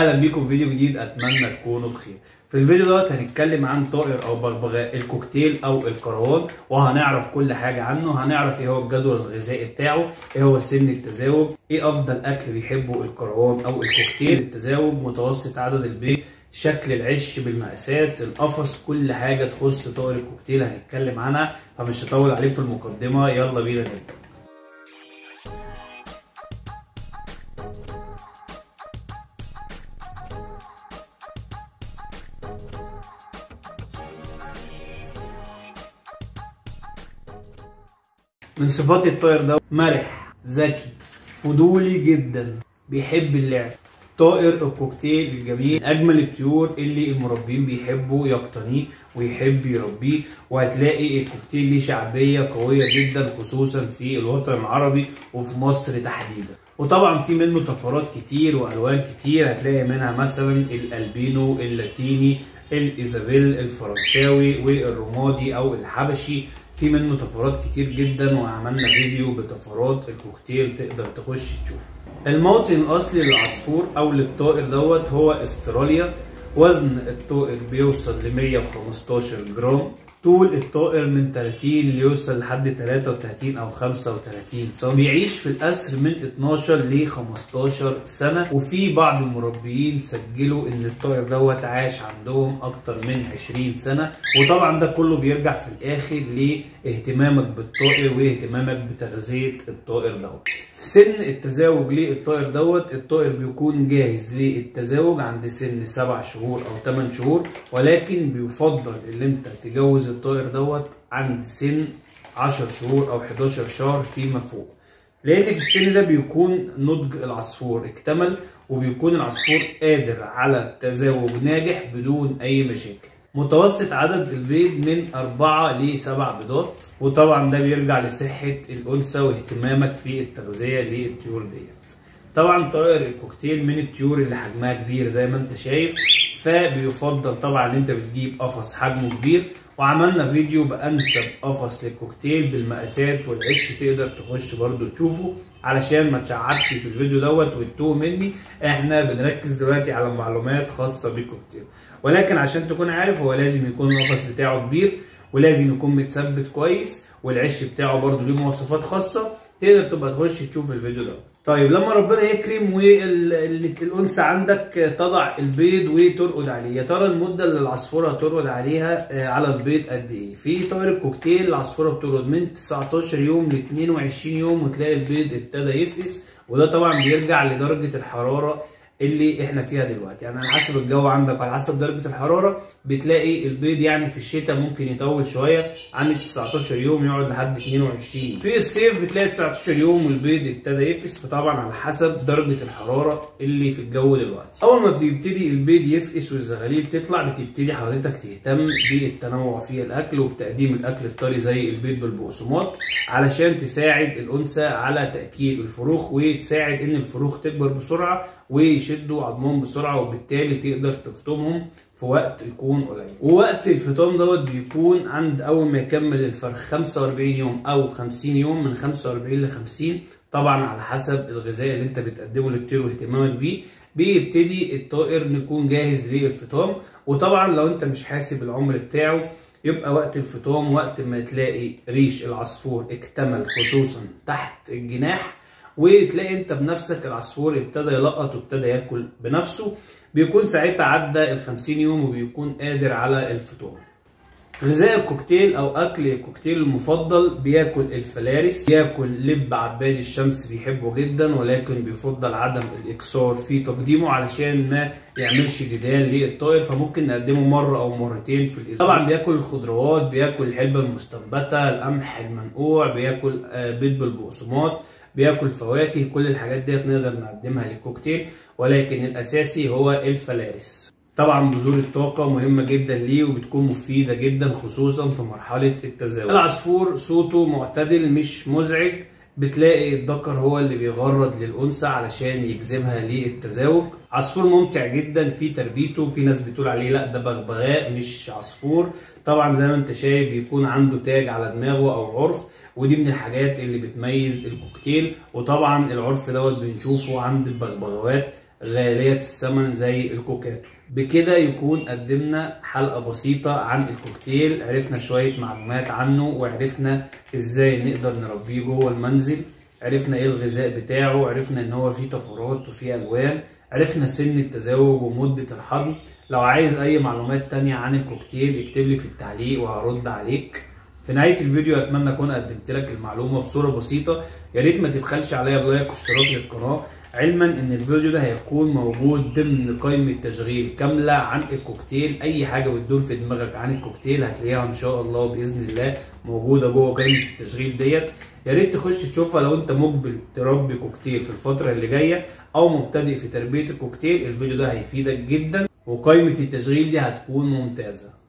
اهلا بيكم في فيديو جديد، اتمنى تكونوا بخير. في الفيديو دوت هنتكلم عن طائر او بغبغاء الكوكتيل او الكروان، وهنعرف كل حاجه عنه. هنعرف ايه هو الجدول الغذائي بتاعه، ايه هو سن التزاوج، ايه افضل اكل بيحبه الكروان او الكوكتيل، التزاوج، متوسط عدد البيض، شكل العش بالمقاسات، القفص، كل حاجه تخص طائر الكوكتيل هنتكلم عنها. فمش هطول عليك في المقدمه، يلا بينا نبدا. من صفات الطائر ده مرح، ذكي، فضولي جدا، بيحب اللعب. طائر الكوكتيل الجميل اجمل الطيور اللي المربين بيحبوا يقتنيه ويحب يربيه، وهتلاقي الكوكتيل ليه شعبيه قويه جدا خصوصا في الوطن العربي وفي مصر تحديدا. وطبعا في منه طفرات كتير والوان كتير، هتلاقي منها مثلا الالبينو، اللاتيني، الايزابيل، الفرنساوي، والرمادي او الحبشي. في منه طفرات كتير جدا، وعملنا فيديو بطفرات الكوكتيل تقدر تخش تشوفه. الموطن الاصلي للعصفور او للطائر دوت هو استراليا. وزن الطائر بيوصل ل 115 جرام. طول الطائر من 30 ليوصل لحد 33 او 35 سم. بيعيش في الاسر من 12 ل 15 سنه، وفي بعض المربيين سجلوا ان الطائر دوت عاش عندهم اكتر من 20 سنه. وطبعا ده كله بيرجع في الاخر لاهتمامك بالطائر واهتمامك بتغذيه الطائر دوت. سن التزاوج للطائر دوت، الطائر بيكون جاهز للتزاوج عند سن 7 شهور او 8 شهور، ولكن بيفضل ان انت تجوز الطائر دوت عند سن 10 شهور او 11 شهر فيما فوق، لان في السن ده بيكون نضج العصفور اكتمل، وبيكون العصفور قادر على تزاوج ناجح بدون اي مشاكل. متوسط عدد البيض من 4 ل 7 بيضات، وطبعا ده بيرجع لصحة الأنثى واهتمامك في التغذية للطيور ديت. طبعا طائر الكوكتيل من الطيور اللي حجمها كبير زي ما انت شايف، فبيفضل طبعا ان انت بتجيب قفص حجمه كبير، وعملنا فيديو بأنسب قفص للكوكتيل بالمقاسات والعش، تقدر تخش برضو تشوفه علشان ما تشعبش في الفيديو دوت وتتوه مني. احنا بنركز دلوقتي على معلومات خاصة بالكوكتيل، ولكن عشان تكون عارف هو لازم يكون القفص بتاعه كبير، ولازم يكون متثبت كويس، والعش بتاعه برضو ليه مواصفات خاصة تقدر تبقى تخش تشوف الفيديو ده. طيب لما ربنا يكرم والانثى عندك تضع البيض وترقد عليه، يا ترى المده اللي العصفوره هترقد عليها على البيض قد ايه؟ في طائر الكوكتيل العصفوره بترقد من 19 يوم ل 22 يوم، وتلاقي البيض ابتدى يفقس، وده طبعا بيرجع لدرجه الحراره اللي احنا فيها دلوقتي. يعني على حسب الجو عندك وعلى حسب درجه الحراره بتلاقي البيض يعني في الشتاء ممكن يطول شويه عن 19 يوم، يقعد لحد 22. في الصيف بتلاقي 19 يوم والبيض ابتدى يفقس، فطبعا على حسب درجه الحراره اللي في الجو دلوقتي. اول ما بتبتدي البيض يفقس والزغاليل تطلع، بتبتدي حضرتك تهتم بالتنوع في الاكل وبتقديم الاكل الطري زي البيض بالبقسماط، علشان تساعد الانثى على تاكيل الفروخ، وتساعد ان الفروخ تكبر بسرعه ويشدوا عظمهم بسرعه، وبالتالي تقدر تفطمهم في وقت يكون قليل. ووقت الفطام دوت بيكون عند اول ما يكمل الفرخ 45 يوم او 50 يوم، من 45 ل 50، طبعا على حسب الغذاء اللي انت بتقدمه للطير واهتمامك بيه. بيبتدي الطائر نكون جاهز للفطام. وطبعا لو انت مش حاسب العمر بتاعه، يبقى وقت الفطام وقت ما تلاقي ريش العصفور اكتمل خصوصا تحت الجناح، وتلاقي انت بنفسك العصفور ابتدى يلقط وابتدى ياكل بنفسه، بيكون ساعتها عدى ال 50 يوم وبيكون قادر على الفطام. غذاء الكوكتيل او اكل الكوكتيل المفضل، بياكل الفلارس، بياكل لب عباد الشمس بيحبه جدا، ولكن بيفضل عدم الاكثار في تقديمه علشان ما يعملش جدال للطائر، فممكن نقدمه مره او مرتين في الاسبوع. طبعا بياكل الخضروات، بياكل الحلبه المستنبته، القمح المنقوع، بياكل بيض بالبقسماط، بياكل فواكه. كل الحاجات ديت نقدر نقدمها للكوكتيل، ولكن الاساسي هو الفلارس. طبعا بذور الطاقة مهمة جدا ليه وبتكون مفيدة جدا خصوصا في مرحلة التزاوج. العصفور صوته معتدل مش مزعج، بتلاقي الذكر هو اللي بيغرد للأنثى علشان يجذبها للتزاوج. عصفور ممتع جدا في تربيته، في ناس بتقول عليه لا ده بغبغاء مش عصفور. طبعا زي ما انت شايف بيكون عنده تاج على دماغه او عرف، ودي من الحاجات اللي بتميز الكوكتيل. وطبعا العرف دوت بنشوفه عند البغبغاوات غالية الثمن زي الكوكاتو. بكده يكون قدمنا حلقة بسيطة عن الكوكتيل، عرفنا شوية معلومات عنه وعرفنا ازاي نقدر نربيه جوه المنزل، عرفنا ايه الغذاء بتاعه، عرفنا ان هو فيه طفرات وفيه الوان، عرفنا سن التزاوج ومدة الحضن. لو عايز اي معلومات تانية عن الكوكتيل اكتب لي في التعليق وهرد عليك. في نهاية الفيديو اتمنى اكون قدمت لك المعلومة بصورة بسيطة. يا ريت ما تبخلش عليا بلايك واشتراك للقناة، علما ان الفيديو ده هيكون موجود ضمن قائمة تشغيل كاملة عن الكوكتيل. اي حاجة بتدور في دماغك عن الكوكتيل هتلاقيها ان شاء الله باذن الله موجودة جوه قائمة التشغيل ديت. يا ريت تخش تشوفها لو انت مقبل تربي كوكتيل في الفترة اللي جاية او مبتدئ في تربية الكوكتيل. الفيديو ده هيفيدك جدا وقائمة التشغيل دي هتكون ممتازة.